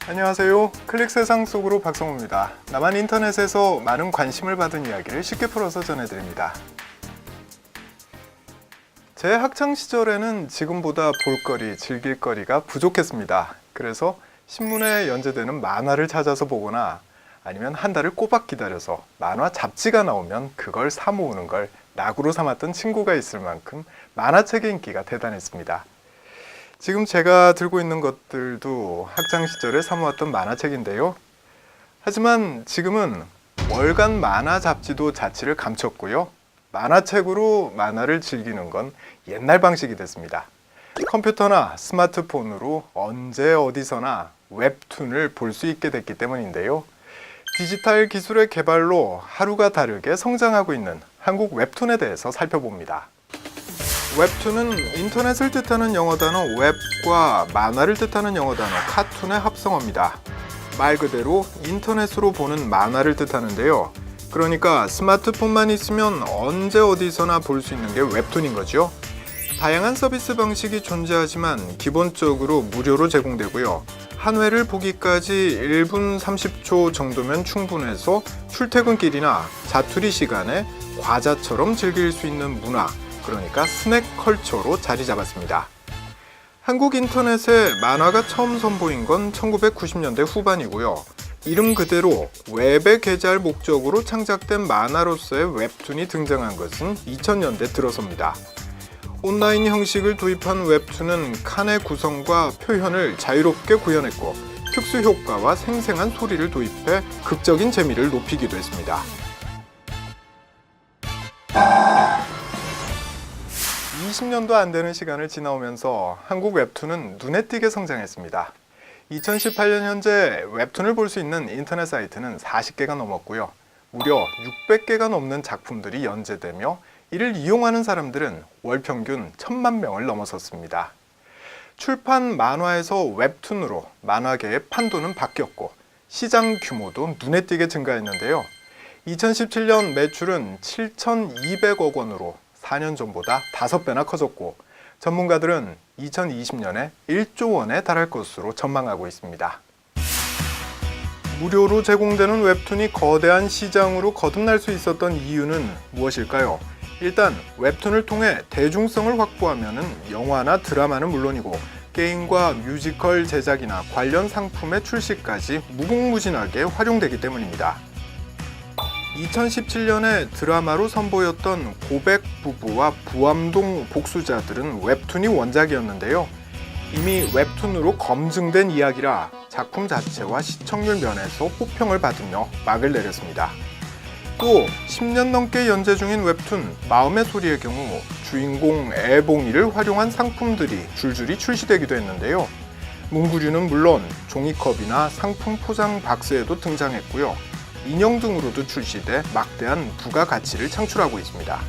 안녕하세요. 클릭 세상 속으로 박성호입니다. 나만 인터넷에서 많은 관심을 받은 이야기를 쉽게 풀어서 전해드립니다. 제 학창시절에는 지금보다 볼거리, 즐길거리가 부족했습니다. 그래서 신문에 연재되는 만화를 찾아서 보거나 아니면 한 달을 꼬박 기다려서 만화 잡지가 나오면 그걸 사 모으는 걸 낙으로 삼았던 친구가 있을 만큼 만화책의 인기가 대단했습니다. 지금 제가 들고 있는 것들도 학창시절에 사모았던 만화책인데요. 하지만 지금은 월간 만화 잡지도 자취를 감췄고요. 만화책으로 만화를 즐기는 건 옛날 방식이 됐습니다. 컴퓨터나 스마트폰으로 언제 어디서나 웹툰을 볼 수 있게 됐기 때문인데요. 디지털 기술의 개발로 하루가 다르게 성장하고 있는 한국 웹툰에 대해서 살펴봅니다. 웹툰은 인터넷을 뜻하는 영어 단어 웹과 만화를 뜻하는 영어 단어 카툰의 합성어입니다. 말 그대로 인터넷으로 보는 만화를 뜻하는데요. 그러니까 스마트폰만 있으면 언제 어디서나 볼 수 있는 게 웹툰인 거죠. 다양한 서비스 방식이 존재하지만 기본적으로 무료로 제공되고요. 한 회를 보기까지 1분 30초 정도면 충분해서 출퇴근길이나 자투리 시간에 과자처럼 즐길 수 있는 문화, 그러니까 스낵 컬처로 자리 잡았습니다. 한국 인터넷에 만화가 처음 선보인 건 1990년대 후반이고요. 이름 그대로 웹에 게재할 목적으로 창작된 만화로서의 웹툰이 등장한 것은 2000년대 들어서입니다. 온라인 형식을 도입한 웹툰은 칸의 구성과 표현을 자유롭게 구현했고 특수 효과와 생생한 소리를 도입해 극적인 재미를 높이기도 했습니다. 20년도 안 되는 시간을 지나오면서 한국 웹툰은 눈에 띄게 성장했습니다. 2018년 현재 웹툰을 볼 수 있는 인터넷 사이트는 40개가 넘었고요. 무려 600개가 넘는 작품들이 연재되며 이를 이용하는 사람들은 월 평균 1000만 명을 넘어섰습니다. 출판 만화에서 웹툰으로 만화계의 판도는 바뀌었고 시장 규모도 눈에 띄게 증가했는데요. 2017년 매출은 7,200억 원으로 4년 전보다 5배나 커졌고 전문가들은 2020년에 1조 원에 달할 것으로 전망하고 있습니다. 무료로 제공되는 웹툰이 거대한 시장으로 거듭날 수 있었던 이유는 무엇일까요? 일단 웹툰을 통해 대중성을 확보하면 영화나 드라마는 물론이고 게임과 뮤지컬 제작이나 관련 상품의 출시까지 무궁무진하게 활용되기 때문입니다. 2017년에 드라마로 선보였던 고백 부부와 부암동 복수자들은 웹툰이 원작이었는데요. 이미 웹툰으로 검증된 이야기라 작품 자체와 시청률 면에서 호평을 받으며 막을 내렸습니다. 또 10년 넘게 연재 중인 웹툰 마음의 소리의 경우 주인공 애봉이를 활용한 상품들이 줄줄이 출시되기도 했는데요. 문구류는 물론 종이컵이나 상품 포장 박스에도 등장했고요. 인형 등으로도 출시돼 막대한 부가가치를 창출하고 있습니다.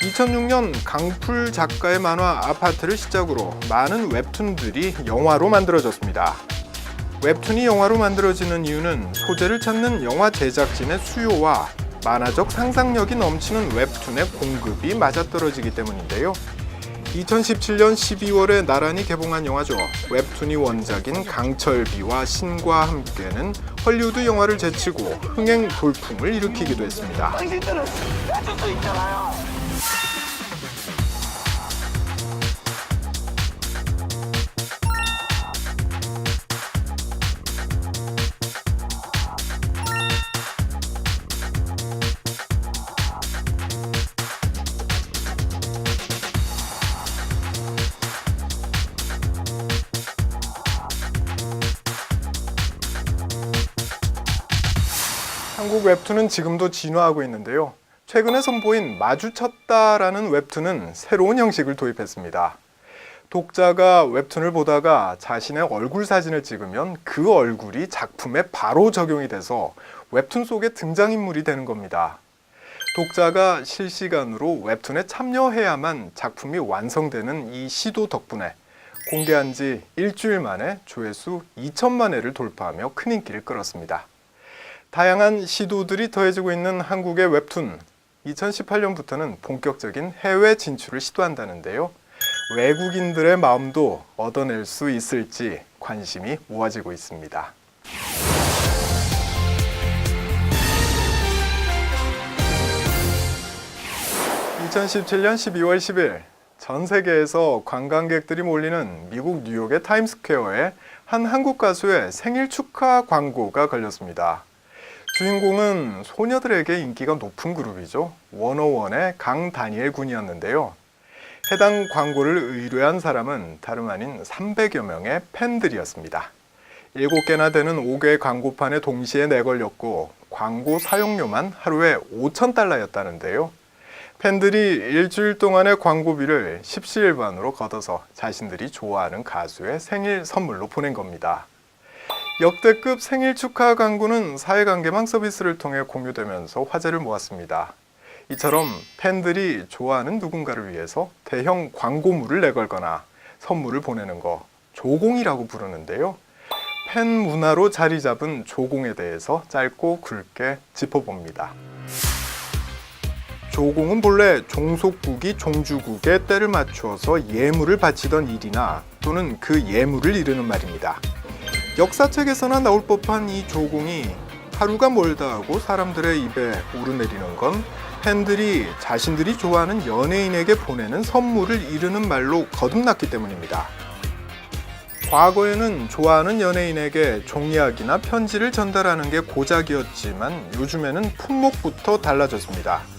(2006년) 강풀 작가의 만화 아파트를 시작으로 많은 웹툰들이 영화로 만들어졌습니다. 웹툰이 영화로 만들어지는 이유는 소재를 찾는 영화 제작진의 수요와 만화적 상상력이 넘치는 웹툰의 공급이 맞아떨어지기 때문인데요. 2017년 12월에 나란히 개봉한 영화죠. 웹툰이 원작인 강철비와 신과 함께는 헐리우드 영화를 제치고 흥행 돌풍을 일으키기도 했습니다. 당신들은 해줄 수 있잖아요. 한국 웹툰은 지금도 진화하고 있는데요. 최근에 선보인 마주쳤다라는 웹툰은 새로운 형식을 도입했습니다. 독자가 웹툰을 보다가 자신의 얼굴 사진을 찍으면 그 얼굴이 작품에 바로 적용이 돼서 웹툰 속의 등장인물이 되는 겁니다. 독자가 실시간으로 웹툰에 참여해야만 작품이 완성되는 이 시도 덕분에 공개한 지 일주일 만에 조회수 2천만 회를 돌파하며 큰 인기를 끌었습니다. 다양한 시도들이 더해지고 있는 한국의 웹툰. 2018년부터는 본격적인 해외 진출을 시도한다는데요. 외국인들의 마음도 얻어낼 수 있을지 관심이 모아지고 있습니다. 2017년 12월 10일 전 세계에서 관광객들이 몰리는 미국 뉴욕의 타임스퀘어에 한 한국 가수의 생일 축하 광고가 걸렸습니다. 주인공은 소녀들에게 인기가 높은 그룹이죠. 워너원의 강다니엘 군이었는데요. 해당 광고를 의뢰한 사람은 다름 아닌 300여 명의 팬들이었습니다. 7개나 되는 5개의 광고판에 동시에 내걸렸고 광고 사용료만 하루에 $5,000였다는데요. 팬들이 일주일 동안의 광고비를 십시일반으로 걷어서 자신들이 좋아하는 가수의 생일 선물로 보낸 겁니다. 역대급 생일 축하 광고는 사회관계망 서비스를 통해 공유되면서 화제를 모았습니다. 이처럼 팬들이 좋아하는 누군가를 위해서 대형 광고물을 내걸거나 선물을 보내는 거 조공이라고 부르는데요. 팬 문화로 자리 잡은 조공에 대해서 짧고 굵게 짚어봅니다. 조공은 본래 종속국이 종주국에 때를 맞추어서 예물을 바치던 일이나 또는 그 예물을 이르는 말입니다. 역사책에서나 나올 법한 이 조공이 하루가 멀다 하고 사람들의 입에 오르내리는 건 팬들이 자신들이 좋아하는 연예인에게 보내는 선물을 이르는 말로 거듭났기 때문입니다. 과거에는 좋아하는 연예인에게 종이학이나 편지를 전달하는 게 고작이었지만 요즘에는 품목부터 달라졌습니다.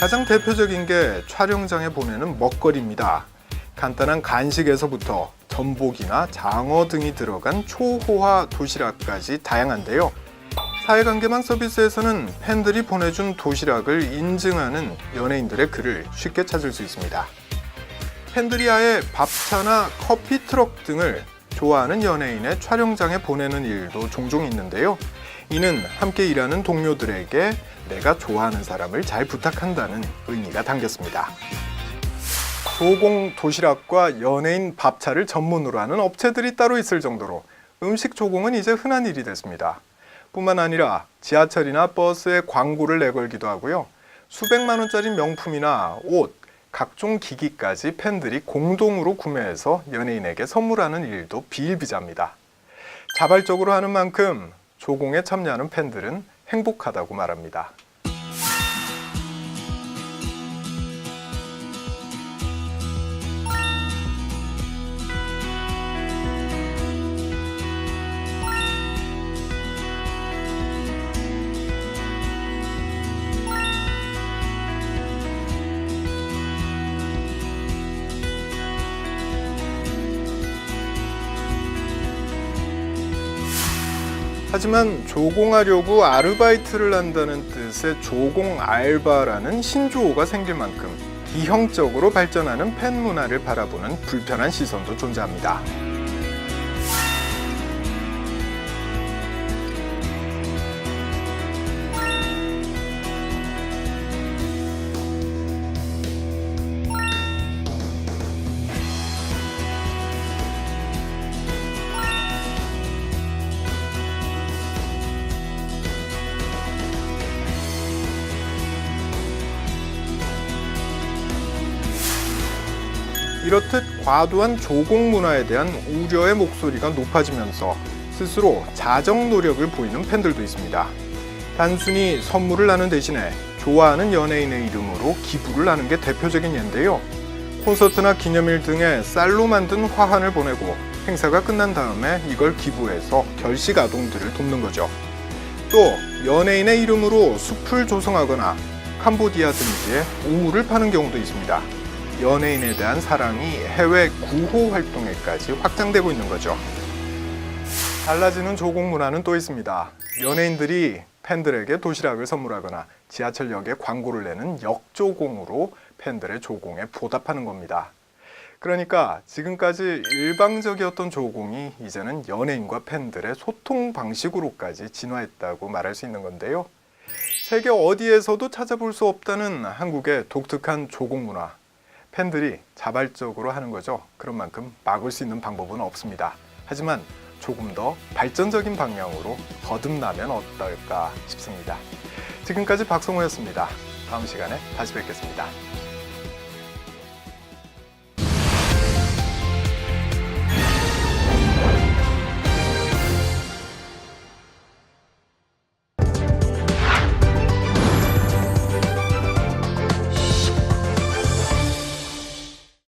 가장 대표적인 게 촬영장에 보내는 먹거리입니다. 간단한 간식에서부터 전복이나 장어 등이 들어간 초호화 도시락까지 다양한데요. 사회관계망 서비스에서는 팬들이 보내준 도시락을 인증하는 연예인들의 글을 쉽게 찾을 수 있습니다. 팬들이 아예 밥차나 커피 트럭 등을 좋아하는 연예인의 촬영장에 보내는 일도 종종 있는데요. 이는 함께 일하는 동료들에게 내가 좋아하는 사람을 잘 부탁한다는 의미가 담겼습니다. 조공 도시락과 연예인 밥차를 전문으로 하는 업체들이 따로 있을 정도로 음식 조공은 이제 흔한 일이 됐습니다. 뿐만 아니라 지하철이나 버스에 광고를 내걸기도 하고요. 수백만 원짜리 명품이나 옷, 각종 기기까지 팬들이 공동으로 구매해서 연예인에게 선물하는 일도 비일비재합니다. 자발적으로 하는 만큼 조공에 참여하는 팬들은 행복하다고 말합니다. 하지만 조공하려고 아르바이트를 한다는 뜻의 조공 알바라는 신조어가 생길 만큼 기형적으로 발전하는 팬 문화를 바라보는 불편한 시선도 존재합니다. 이렇듯 과도한 조공 문화에 대한 우려의 목소리가 높아지면서 스스로 자정 노력을 보이는 팬들도 있습니다. 단순히 선물을 하는 대신에 좋아하는 연예인의 이름으로 기부를 하는 게 대표적인 예인데요. 콘서트나 기념일 등에 쌀로 만든 화환을 보내고 행사가 끝난 다음에 이걸 기부해서 결식 아동들을 돕는 거죠. 또 연예인의 이름으로 숲을 조성하거나 캄보디아 등지에 우물을 파는 경우도 있습니다. 연예인에 대한 사랑이 해외 구호 활동에까지 확장되고 있는 거죠. 달라지는 조공 문화는 또 있습니다. 연예인들이 팬들에게 도시락을 선물하거나 지하철역에 광고를 내는 역조공으로 팬들의 조공에 보답하는 겁니다. 그러니까 지금까지 일방적이었던 조공이 이제는 연예인과 팬들의 소통 방식으로까지 진화했다고 말할 수 있는 건데요. 세계 어디에서도 찾아볼 수 없다는 한국의 독특한 조공 문화. 팬들이 자발적으로 하는 거죠. 그런 만큼 막을 수 있는 방법은 없습니다. 하지만 조금 더 발전적인 방향으로 거듭나면 어떨까 싶습니다. 지금까지 박성호였습니다. 다음 시간에 다시 뵙겠습니다.